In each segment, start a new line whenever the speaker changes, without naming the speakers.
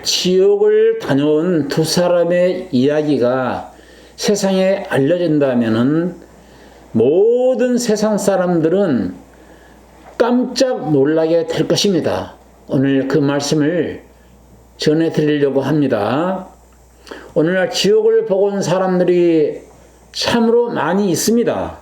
지옥을 다녀온 두 사람의 이야기가 세상에 알려진다면은 모든 세상 사람들은 깜짝 놀라게 될 것입니다. 오늘 그 말씀을 전해드리려고 합니다. 오늘날 지옥을 보고 온 사람들이 참으로 많이 있습니다.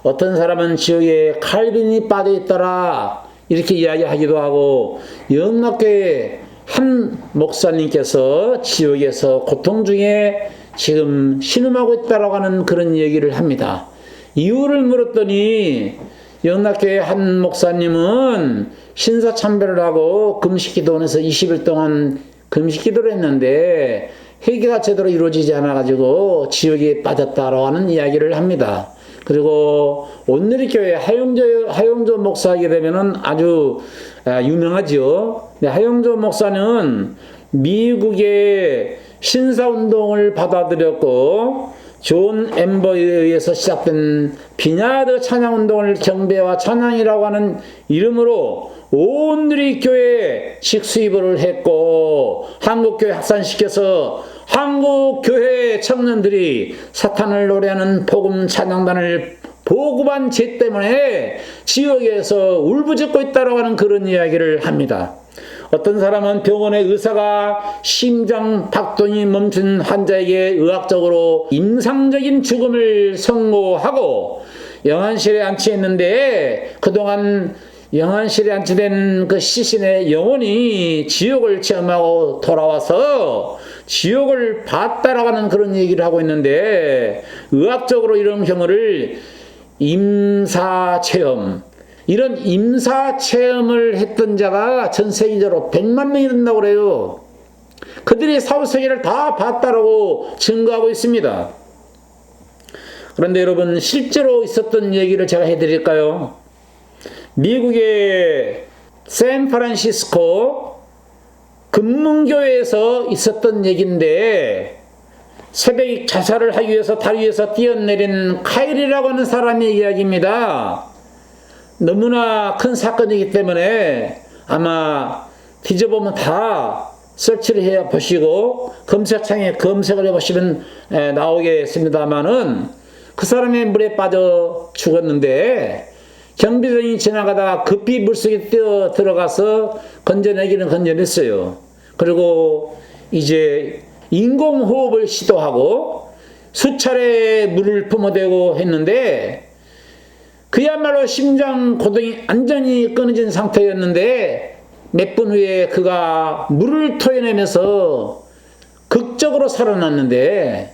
어떤 사람은 지옥에 칼빈이 빠져 있더라 이렇게 이야기하기도 하고, 영락교회 한 목사님께서 지옥에서 고통 중에 지금 신음하고 있다라고 하는 그런 얘기를 합니다. 이유를 물었더니 영락교회 한 목사님은 신사참배를 하고 금식기도원에서 20일 동안 금식기도를 했는데 회개가 제대로 이루어지지 않아가지고 지옥에 빠졌다라고 하는 이야기를 합니다. 그리고 온누리교회 하용조 목사에게 되면은 아주 유명하죠. 하용조 목사는 미국의 신사운동을 받아들였고 존 엠버에 의해서 시작된 비냐드 찬양운동을 경배와 찬양이라고 하는 이름으로 온누리교회에 직수입을 했고, 한국교회 확산시켜서 한국교회 청년들이 사탄을 노래하는 복음 찬양단을 보급한 죄 때문에 지옥에서 울부짖고 있다고 하는 그런 이야기를 합니다. 어떤 사람은 병원의 의사가 심장 박동이 멈춘 환자에게 의학적으로 임상적인 죽음을 선고하고 영안실에 안치했는데, 그동안 영안실에 안치된 그 시신의 영혼이 지옥을 체험하고 돌아와서 지옥을 봤다라고 하는 그런 얘기를 하고 있는데, 의학적으로 이런 경우를 임사체험, 이런 임사체험을 했던 자가 전 세계적으로 100만 명이 된다고 그래요. 그들이 사후세계를 다 봤다라고 증거하고 있습니다. 그런데 여러분, 실제로 있었던 얘기를 제가 해드릴까요? 미국의 샌프란시스코 금문교회에서 있었던 얘기인데, 새벽 자살을 하기 위해서 다리 위에서 뛰어내린 카일이라고 하는 사람의 이야기입니다. 너무나 큰 사건이기 때문에 아마 뒤져보면 다 서치를 해 보시고 검색창에 검색을 해보시면 나오겠습니다만은, 그 사람이 물에 빠져 죽었는데 경비병이 지나가다가 급히 물속에 뛰어 들어가서 건져내기는 건져냈어요. 그리고 이제 인공호흡을 시도하고 수차례 물을 뿜어대고 했는데, 그야말로 심장 고동이 완전히 끊어진 상태였는데 몇 분 후에 그가 물을 토해내면서 극적으로 살아났는데,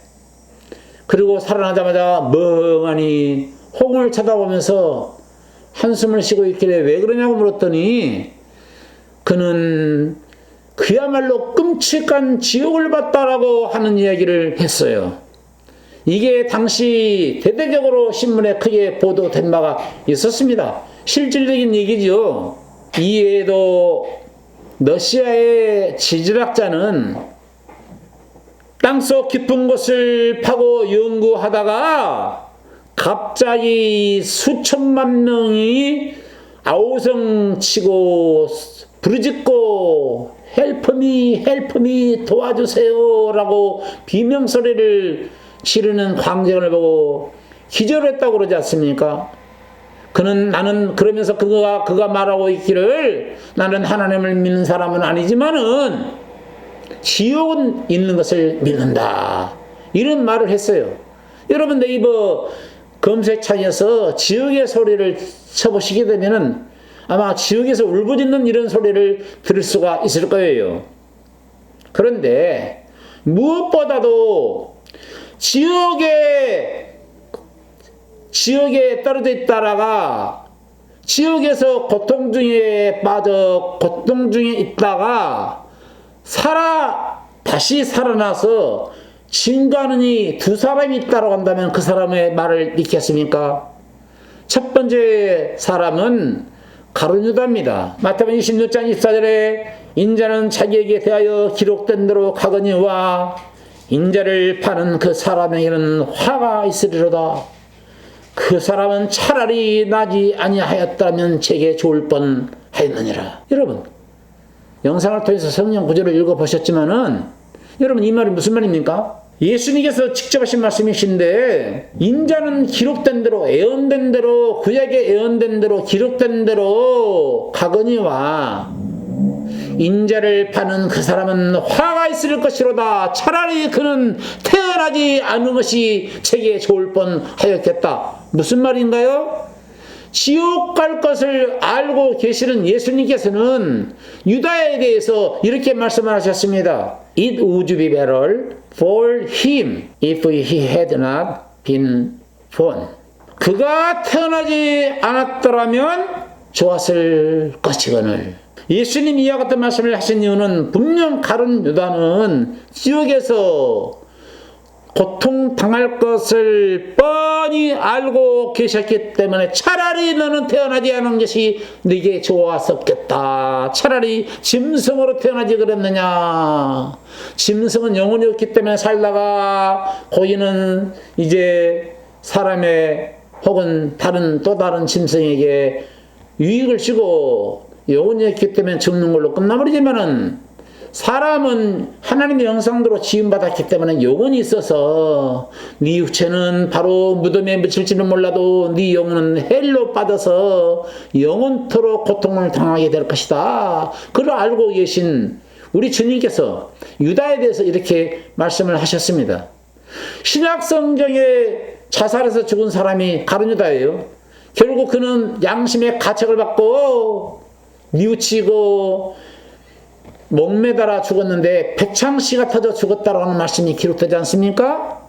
그리고 살아나자마자 멍하니 홍을 쳐다보면서 한숨을 쉬고 있길래 왜 그러냐고 물었더니, 그는 그야말로 끔찍한 지옥을 봤다라고 하는 이야기를 했어요. 이게 당시 대대적으로 신문에 크게 보도된 바가 있었습니다. 실질적인 얘기죠. 이외에도 러시아의 지질학자는 땅속 깊은 곳을 파고 연구하다가 갑자기 수천만 명이 아우성치고 부르짖고 헬프미 도와주세요 라고 비명소리를 지르는 광경을 보고 기절했다고 그러지 않습니까? 나는 그러면서 그가 말하고 있기를, 나는 하나님을 믿는 사람은 아니지만은 지옥은 있는 것을 믿는다, 이런 말을 했어요. 여러분, 네이버 검색창에서 지옥의 소리를 쳐보시게 되면은 아마 지옥에서 울부짖는 이런 소리를 들을 수가 있을 거예요. 그런데 무엇보다도 지옥에 떨어져 있다가 지옥에서 고통 중에 빠져 고통 중에 있다가 다시 살아나서 증거하느니 두 사람이 있다고 한다면 그 사람의 말을 믿겠습니까? 첫 번째 사람은 가룟유다입니다. 마태복음 26장 24절에 인자는 자기에게 대하여 기록된 대로 가거니와 인자를 파는 그 사람에게는 화가 있으리로다. 그 사람은 차라리 나지 아니하였다면 제게 좋을 뻔하였느니라. 여러분, 영상을 통해서 성경 구절을 읽어보셨지만은 여러분 이 말이 무슨 말입니까? 예수님께서 직접 하신 말씀이신데 인자는 기록된 대로 예언된 대로 구약에 예언된 대로 기록된 대로 가거니와 인자를 파는 그 사람은 화가 있을 것이로다. 차라리 그는 태어나지 않은 것이 제게 좋을 뻔하였겠다. 무슨 말인가요? 지옥 갈 것을 알고 계시는 예수님께서는 유다에 대해서 이렇게 말씀을 하셨습니다. It would be better for him if he had not been born. 그가 태어나지 않았더라면 좋았을 것이거늘. 예수님 이와 같은 말씀을 하신 이유는 분명 가룟 유다는 지옥에서 고통당할 것을 뻔히 알고 계셨기 때문에 차라리 너는 태어나지 않은 것이 네게 좋았었겠다. 차라리 짐승으로 태어나지 그랬느냐. 짐승은 영혼이 없기 때문에 살다가 고인은 이제 사람의 혹은 또 다른 짐승에게 유익을 주고 영혼이 없기 때문에 죽는 걸로 끝나버리지만은 사람은 하나님의 형상대로 지음받았기 때문에 영혼이 있어서 네 육체는 바로 무덤에 묻힐지는 몰라도 네 영혼은 헬로 빠져서 영원토록 고통을 당하게 될 것이다. 그걸 알고 계신 우리 주님께서 유다에 대해서 이렇게 말씀을 하셨습니다. 신약 성경에 자살해서 죽은 사람이 가룟 유다예요. 결국 그는 양심의 가책을 받고 뉘우치고 목매달아 죽었는데 백창씨가 터져 죽었다라는 말씀이 기록되지 않습니까?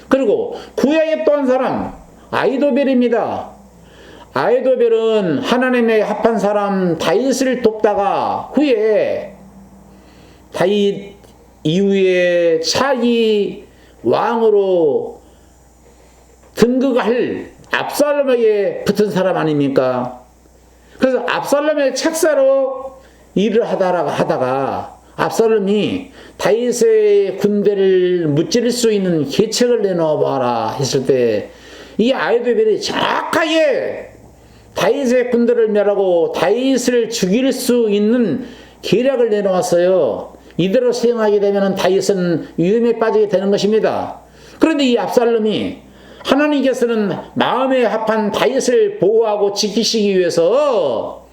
그리고 구약의 또 한 사람 아히도벨입니다. 아히도벨은 하나님의 합한 사람 다윗을 돕다가 후에 다윗 이후에 차기 왕으로 등극할 압살롬에게 붙은 사람 아닙니까? 그래서 압살롬의 책사로 일을 하다가 압살롬이 다윗의 군대를 무찌를 수 있는 계책을 내놓아봐라 했을 때 이 아히도벨이 정확하게 다윗의 군대를 멸하고 다윗을 죽일 수 있는 계략을 내놓았어요. 이대로 수행하게 되면 다윗은 위험에 빠지게 되는 것입니다. 그런데 이 압살롬이 하나님께서는 마음에 합한 다윗을 보호하고 지키시기 위해서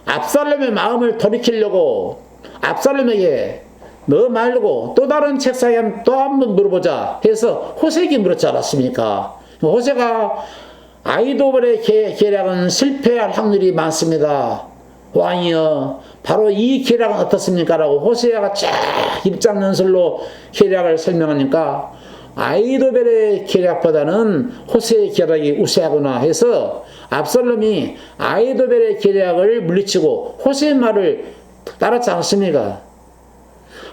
압살롬의 마음을 돌이키려고 압살롬에게 너 말고 또 다른 책사에 또 한번 물어보자 해서 호세에게 물었지 않았습니까? 호세가 아히도벨의 계략은 실패할 확률이 많습니다. 왕이여 바로 이 계략은 어떻습니까? 라고 호세아가 쫙 입장연설로 계략을 설명하니까 아히도벨의 계략보다는 호세의 계략이 우세하구나 해서 압살롬이 아히도벨의 계략을 물리치고 호세의 말을 따랐지 않습니까?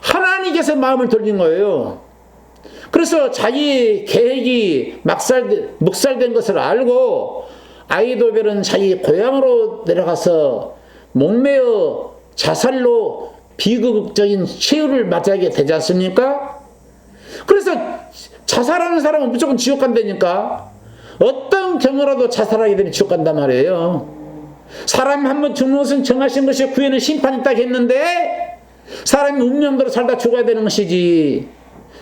하나님께서 마음을 돌린 거예요. 그래서 자기 계획이 묵살된 것을 알고 아히도벨은 자기 고향으로 내려가서 목매어 자살로 비극적인 최후를 맞이하게 되지 않습니까? 그래서 자살하는 사람은 무조건 지옥 간다니까. 어떤 경우라도 자살하게 되면 지옥 간단 말이에요. 사람 한번 죽는 것은 정하신 것이 후에는 심판이 있다고 했는데 사람이 운명대로 살다 죽어야 되는 것이지.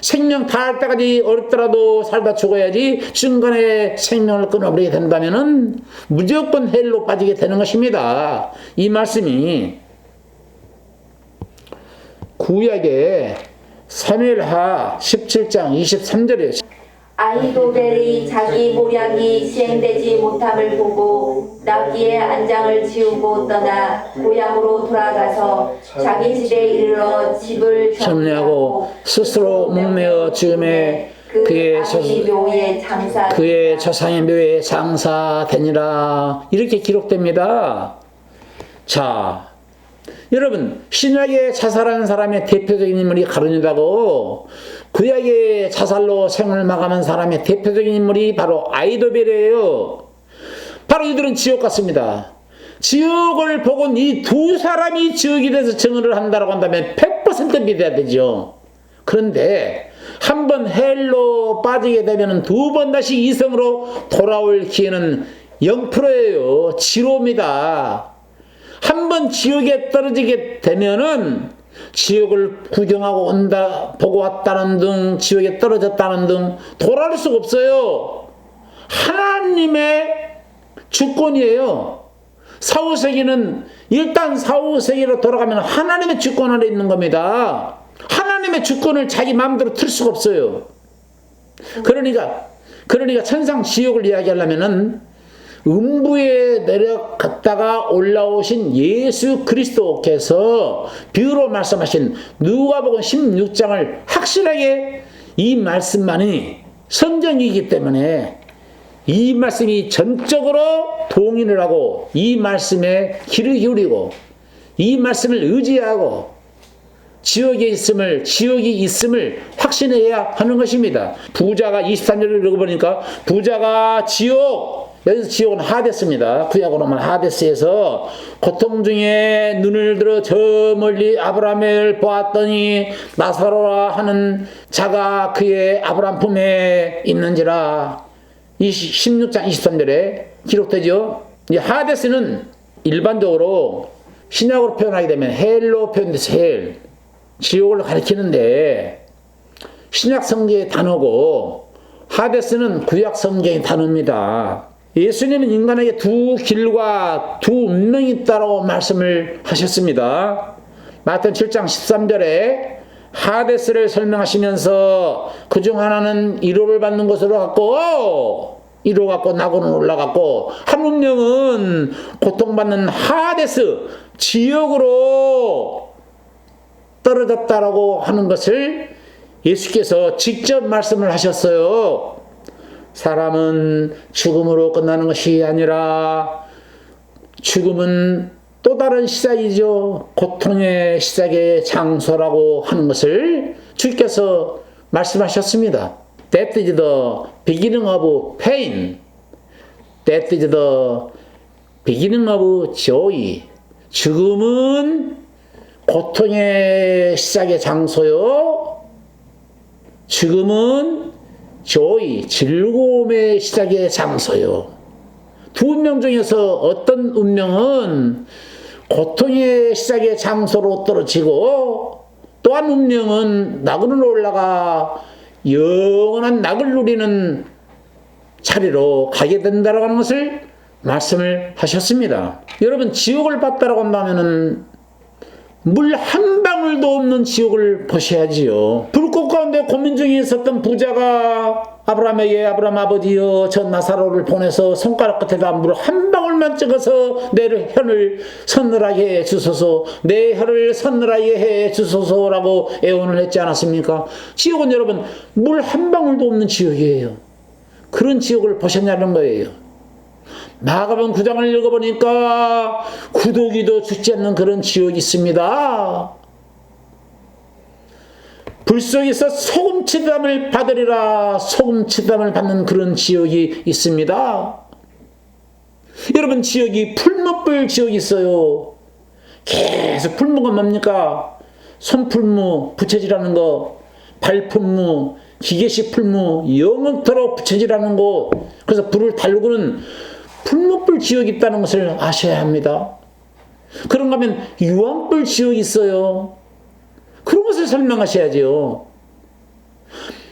생명 다할 때까지 어렵더라도 살다 죽어야지 중간에 생명을 끊어버리게 된다면 무조건 헬로 빠지게 되는 것입니다. 이 말씀이 구약의 사무엘하 17장 23절이에요.
아히도벨이 자기 모략이 시행되지 못함을 보고 나귀의 안장을 지우고 떠나 고향으로 돌아가서 자기 집에 이르러 집을
정리하고 스스로 목매어 죽음에 그의 조상의 묘에 장사되니라. 이렇게 기록됩니다. 자, 여러분 신약에 자살하는 사람의 대표적인 인물이 가룟 유다고 구약의 자살로 생을 마감한 사람의 대표적인 인물이 바로 아히도벨이에요. 바로 이들은 지옥 갔습니다. 지옥을 보고 이 두 사람이 지옥에 대해서 증언을 한다고 한다면 100% 믿어야 되죠. 그런데 한번 헬로 빠지게 되면 두 번 다시 이성으로 돌아올 기회는 0%예요. 지로입니다. 한번 지옥에 떨어지게 되면은 지옥을 구경하고 온다, 보고 왔다는 등, 지옥에 떨어졌다는 등 돌아올 수가 없어요. 하나님의 주권이에요. 사후세계는 일단 사후세계로 돌아가면 하나님의 주권 아래 있는 겁니다. 하나님의 주권을 자기 마음대로 틀 수가 없어요. 그러니까 천상 지옥을 이야기하려면은 음부에 내려갔다가 올라오신 예수 그리스도께서 비유로 말씀하신 누가복음 16장을 확실하게 이 말씀만이 성경이기 때문에 이 말씀이 전적으로 동의를 하고 이 말씀에 귀를 기울이고 이 말씀을 의지하고 지옥이 있음을 확신해야 하는 것입니다. 부자가 23절을 읽어보니까 부자가 여기서 지옥은 하데스입니다. 구약으로만 하데스에서 고통 중에 눈을 들어 저 멀리 아브라함을 보았더니 나사로라 하는 자가 그의 아브라함 품에 있는지라. 16장 23절에 기록되죠. 이 하데스는 일반적으로 신약으로 표현하게 되면 헬로 표현돼서 헬, 지옥을 가리키는데 신약 성경의 단어고 하데스는 구약 성경의 단어입니다. 예수님은 인간에게 두 길과 두 운명이 있다고 말씀을 하셨습니다. 마태복음 7장 13절에 하데스를 설명하시면서 그중 하나는 위로를 받는 것으로 갖고 낙원으로 올라갔고 한 운명은 고통받는 하데스 지옥으로 떨어졌다라고 하는 것을 예수께서 직접 말씀을 하셨어요. 사람은 죽음으로 끝나는 것이 아니라 죽음은 또 다른 시작이죠. 고통의 시작의 장소라고 하는 것을 주께서 말씀하셨습니다. That is the beginning of pain. That is the beginning of joy. 죽음은 고통의 시작의 장소요. 죽음은 joy, 즐거움의 시작의 장소요. 두 운명 중에서 어떤 운명은 고통의 시작의 장소로 떨어지고 또 한 운명은 낙원으로 올라가 영원한 낙을 누리는 자리로 가게 된다라고 하는 것을 말씀을 하셨습니다. 여러분, 지옥을 봤다라고 한다면은 물 한 방울도 없는 지옥을 보셔야지요. 불꽃 가운데 고민 중에 있었던 부자가 아브라함에게 아브라함 아버지여 저 나사로를 보내서 손가락 끝에다 물 한 방울만 찍어서 내 혀를 서늘하게 해 주소서, 내 혀를 서늘하게 해 주소서라고 애원을 했지 않았습니까? 지옥은 여러분 물 한 방울도 없는 지옥이에요. 그런 지옥을 보셨냐는 거예요. 마가복음 9장을 읽어보니까 구더기도 죽지 않는 그런 지옥이 있습니다. 불 속에서 소금치담을 받으리라. 소금치담을 받는 그런 지옥이 있습니다. 여러분, 지옥이 풀무불 지옥이 있어요. 계속 풀무가 뭡니까? 손풀무, 부채질하는 거, 발풀무, 기계식 풀무, 영원토록 부채질하는 거. 그래서 불을 달구는 풀무불 지옥이 있다는 것을 아셔야 합니다. 그런가 하면 유황불 지옥이 있어요. 그런 것을 설명하셔야죠.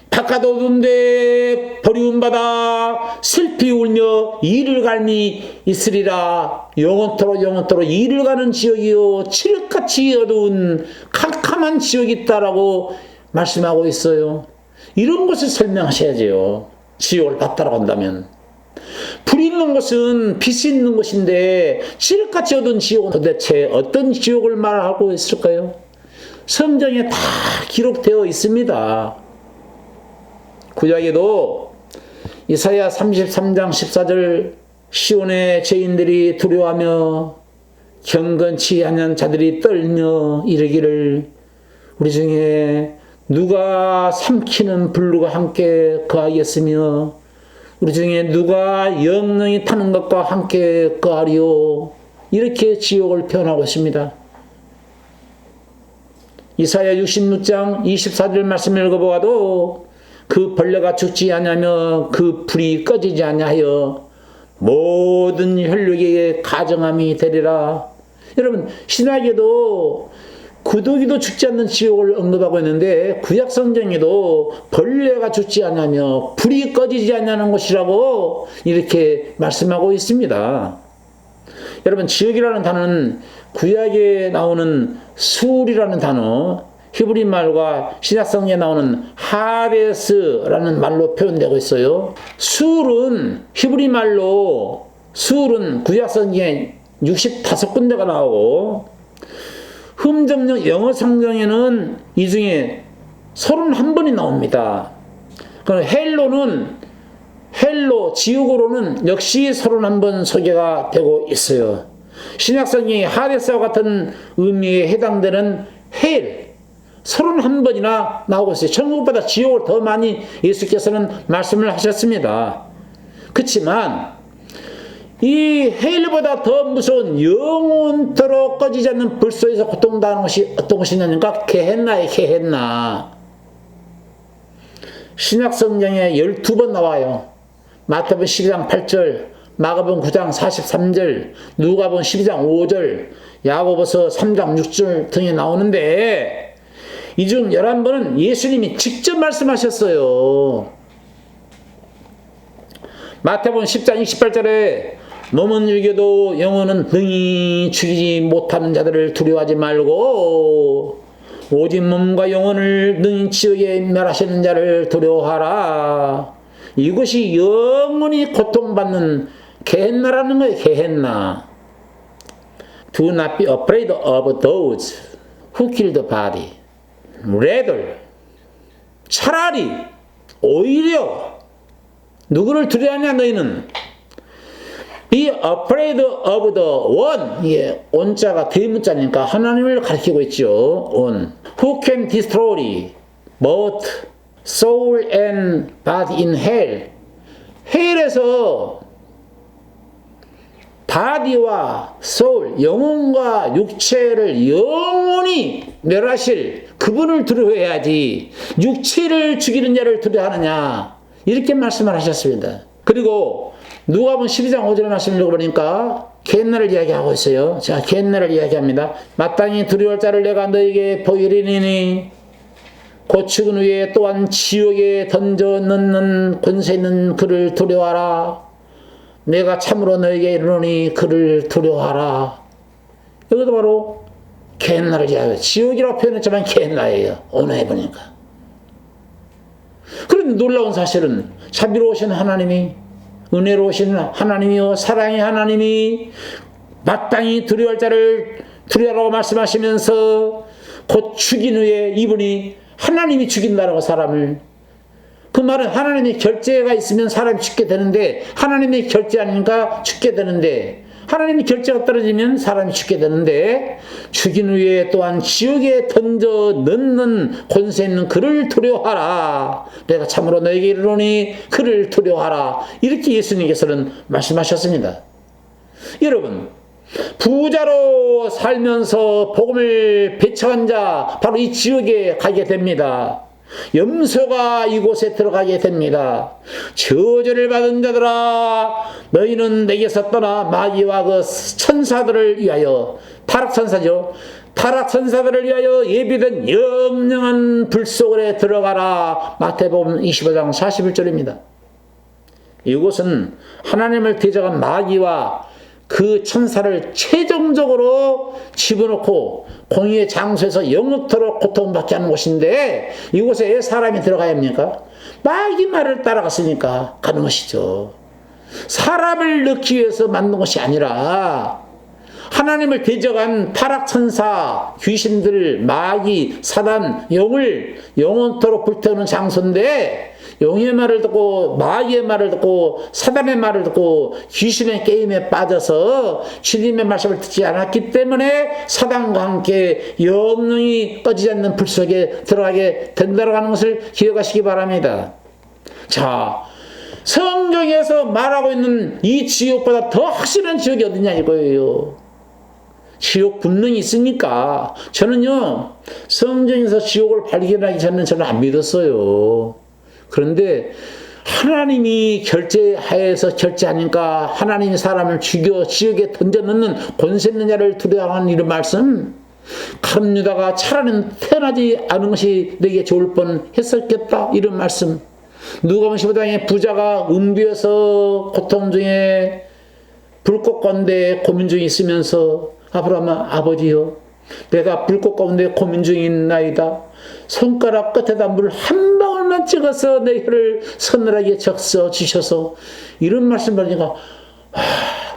바깥 어두운데 버리움 받아 슬피 울며 이를 갈미 있으리라. 영원토록 이를 가는 지옥이요 칠흑같이 어두운 캄캄한 지옥이 있다라고 말씀하고 있어요. 이런 것을 설명하셔야죠. 지옥을 봤다라고 한다면. 불이 있는 곳은 빛이 있는 곳인데 칠흑같이 어두운 지옥은 도대체 어떤 지옥을 말하고 있을까요? 성경에 다 기록되어 있습니다. 구약에도 이사야 33장 14절 시온의 죄인들이 두려워하며 경건치 않은 자들이 떨며 이르기를 우리 중에 누가 삼키는 불과 함께 거하겠으며 우리 중에 누가 영능이 타는 것과 함께 거하리요. 이렇게 지옥을 표현하고 있습니다. 이사야 66장 24절 말씀을 읽어보아도 그 벌레가 죽지 아니하며 그 불이 꺼지지 아니하여 모든 혈육에게 가정함이 되리라. 여러분, 신학에도 구더기도 죽지 않는 지옥을 언급하고 있는데 구약 성경에도 벌레가 죽지 않으며 불이 꺼지지 않는 곳이라고 이렇게 말씀하고 있습니다. 여러분, 지옥이라는 단어는 구약에 나오는 수울이라는 단어, 히브리 말과 신약 성경에 나오는 하데스라는 말로 표현되고 있어요. 수울은 히브리 말로 수울은 구약 성경에 65군데가 나오고 흠정령 영어 성경에는 이 중에 31번이 나옵니다. 그럼 헬로 지옥으로는 역시 31번 소개가 되고 있어요. 신약 성경이 하데스와 같은 의미에 해당되는 헬 31번이나 나오고 있어요. 천국보다 지옥을 더 많이 예수께서는 말씀을 하셨습니다. 그렇지만 이 헬보다 더 무서운 영원토록 꺼지지 않는 불소에서 고통당하는 것이 어떤 것이냐니까 게헨나의 게헨나. 신약 성경에 12번 나와요. 마태복음 12장 8절, 마가복음 9장 43절, 누가복음 12장 5절, 야고보서 3장 6절 등에 나오는데 이 중 11번은 예수님이 직접 말씀하셨어요. 마태복음 10장 28절에 몸은 죽여도 영혼은 능히 죽이지 못하는 자들을 두려워하지 말고 오직 몸과 영혼을 능히 지옥에 멸하시는 자를 두려워하라. 이것이 영원히 고통받는 게헨나라는 거예요. 게헨나. Do not be afraid of those who kill the body. Rather, 차라리 오히려 누구를 두려워하냐 너희는 Be afraid of the one. 예, on자가 대문자니까 하나님을 가리키고 있죠. On. Who can destroy both soul and body in hell. 헬에서 바디와 소울, 영혼과 육체를 영원히 멸하실 그분을 두려워해야지 육체를 죽이는 자를 두려워하느냐. 이렇게 말씀을 하셨습니다. 그리고 누가복음 12장 5절의 말씀을 읽어보니까 게헨나를 이야기하고 있어요. 자, 게헨나를 이야기합니다. 마땅히 두려울 자를 내가 너에게 보이리니 곧 죽은 후에 또한 지옥에 던져 넣는 권세 있는 그를 두려워하라. 내가 참으로 너에게 이르노니 그를 두려워하라. 이것도 바로 게헨나를 이야기해요. 지옥이라고 표현했지만 게헨나예요. 오늘 해보니까. 그런데 놀라운 사실은 자비로우신 하나님이, 은혜로우신 하나님이요 사랑의 하나님이 마땅히 두려워할 자를 두려워라고 말씀하시면서 곧 죽인 후에 이분이 하나님이 죽인다라고 사람을, 그 말은 하나님의 결제가 있으면 사람이 죽게 되는데 하나님의 결제 아니니까 죽게 되는데, 하나님의 결제가 떨어지면 사람이 죽게 되는데, 죽인 후에 또한 지옥에 던져 넣는 권세 있는 그를 두려워하라. 내가 참으로 너에게 이르노니 그를 두려워하라. 이렇게 예수님께서는 말씀하셨습니다. 여러분, 부자로 살면서 복음을 배척한 자 바로 이 지옥에 가게 됩니다. 염소가 이곳에 들어가게 됩니다. 저주를 받은 자들아, 너희는 내게서 떠나 마귀와 그 천사들을 위하여, 타락천사죠, 타락천사들을 위하여 예비된 영영한 불 속에 들어가라. 마태복음 25장 41절입니다. 이곳은 하나님을 대적한 마귀와 그 천사를 최종적으로 집어넣고 공의의 장소에서 영원토록 고통받게 하는 곳인데, 이곳에 왜 사람이 들어가야 합니까? 마귀 말을 따라갔으니까 가는 것이죠. 사람을 넣기 위해서 만든 것이 아니라 하나님을 대적한 타락천사, 귀신들, 마귀, 사단, 영을 영원토록 불태우는 장소인데, 용의 말을 듣고 마귀의 말을 듣고 사단의 말을 듣고 귀신의 게임에 빠져서 주님의 말씀을 듣지 않았기 때문에 사단과 함께 영영이 꺼지지 않는 불 속에 들어가게 된다고 하는 것을 기억하시기 바랍니다. 자, 성경에서 말하고 있는 이 지옥보다 더 확실한 지옥이 어디냐 이거예요. 지옥 분명히 있으니까. 저는요, 성경에서 지옥을 발견하기 전에는 저는 안 믿었어요. 그런데 하나님이 결제하여서 결제하니까 하나님이 사람을 죽여 지옥에 던져넣는 권세 있는 자를 두려워하는 이런 말씀, 가룟 유다가 차라리 태어나지 않은 것이 내게 좋을 뻔 했었겠다 이런 말씀, 누가복음 15장에 부자가 음비에서 고통 중에 불꽃 가운데 고민 중에 있으면서 아브라함아, 아버지여, 내가 불꽃 가운데 고민 중인 나이다. 손가락 끝에다 물 한 방울만 찍어서 내 혀를 서늘하게 적셔 주셔서, 이런 말씀을 하니까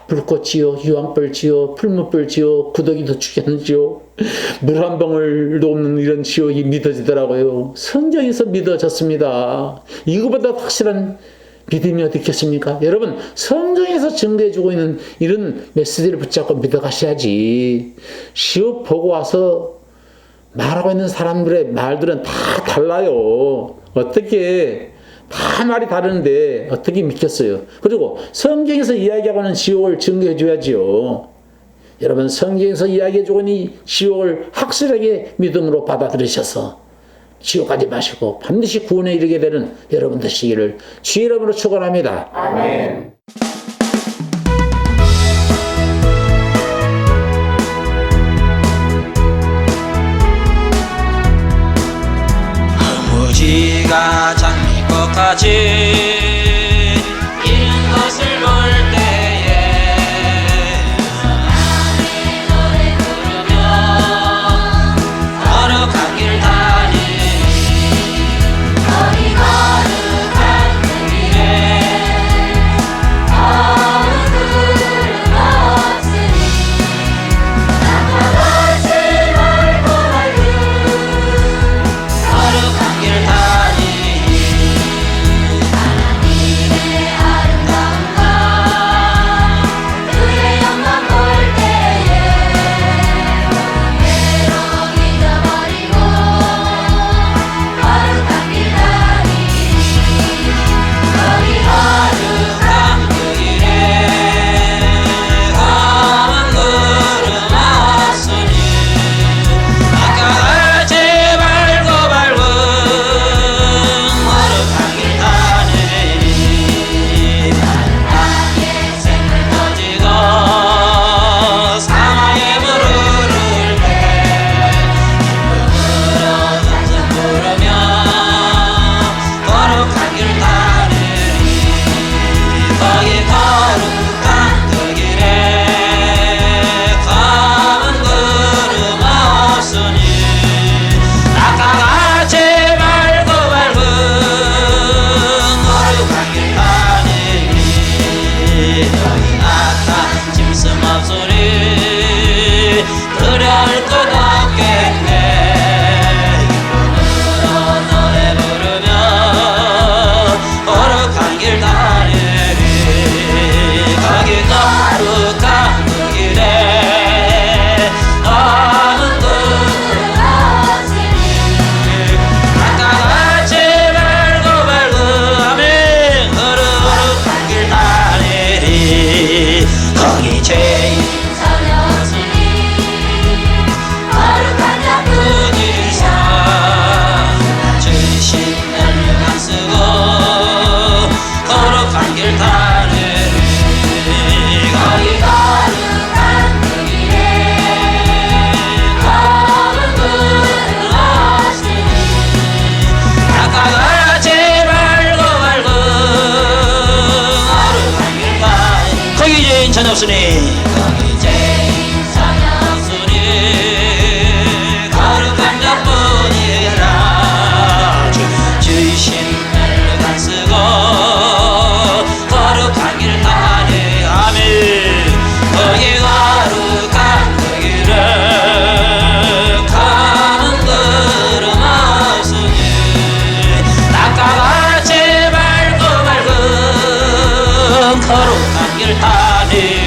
불꽃이요, 유황불지요, 풀무불지요, 구더기도 죽였지요, 물 한 방울도 없는 이런 지옥이 믿어지더라고요. 성경에서 믿어졌습니다. 이거보다 확실한 믿음이 어디 있겠습니까? 여러분, 성경에서 증거해주고 있는 이런 메시지를 붙잡고 믿어가셔야지. 시험 보고 와서 말하고 있는 사람들의 말들은 다 달라요. 어떻게 다 말이 다른데 어떻게 믿겠어요? 그리고 성경에서 이야기하고는 지옥을 증거해줘야지요. 여러분, 성경에서 이야기해주고 있는 이 지옥을 확실하게 믿음으로 받아들이셔서 지옥 가지 마시고 반드시 구원에 이르게 되는 여러분 되시기를 주의 이름으로 축원합니다.
아멘.
무지가 장미꽃같이 이른 것을 볼 때에 하나님의 노래 부르며 거룩한 길 다니니 거리 거룩한 그 길에 아무 구름 없으니 나타나지 말고 거룩한 길 다니니 하나님의 아름다움과 그의 영광 볼 때에 외로 잊어버리고 거룩한 길 다니니 거기 거룩한 그 길에 검은 구름 없으니 아까같이 밝고 밝은 거룩한 길 다니니 땅에 생을 터지고 사망에 무르를 때 기쁨으로 전승 부르며 거룩한 길 다니니 거기 거룩한 그 길에 검은 구름 없으니 아까같이 밝고 밝은 거룩한 길 다니니 너희 낙타 짐승 없으리 두려울 것 없겠네 기쁨으로 노래 부르며 거룩한 길 다니니 거기 거룩한 그 길에 검은 구름 아까같이 밝고 밝은 아멘 거룩한 길 다니리 거기 죄인 전혀 없으니 거룩한 자뿐이사 죄신 멸류관 쓰고 거룩한 길 다니리 거기 거룩한 그 길에 검은 구름 없으니 아까같이 밝고 밝은 거룩한 길 다니니 거기 죄인 전혀 없으니 거기 죄인 전혀 없으니 거룩한 자뿐이라 주신 멸류관 쓰고 거룩한 길 다니 아멘 거기 거룩한 그 길에 검은 구름 없으니 아까같이 밝고 밝은 거룩한 길 다니